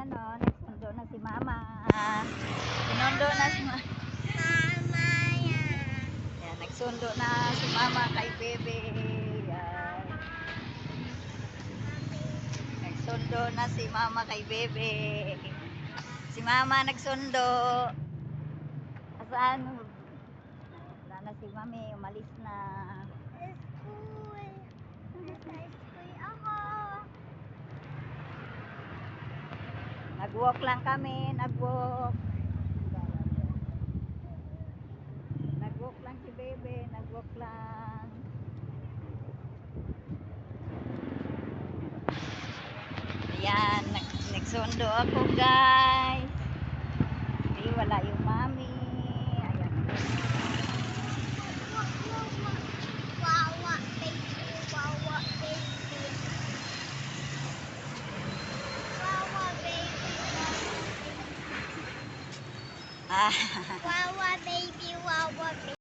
Ayan o, nagsundo na si Mama. Sinundo na si Mama. Ayan, nagsundo na si Mama kay Bebe. Ayan. Nagsundo na si Mama kay Bebe. Si Mama nagsundo. Saan? Wala na si Mami, umalis na. School. Nasa school ako. Nag-walk lang kami, nag-walk. Nag-walk lang si Bebe, nag-walk lang. Ayan, nagsundo ako guys. Hindi, wala yung Mami. Ayan. Wawa baby, wawa baby. Wawa baby, Ah. wawa baby, wawa baby.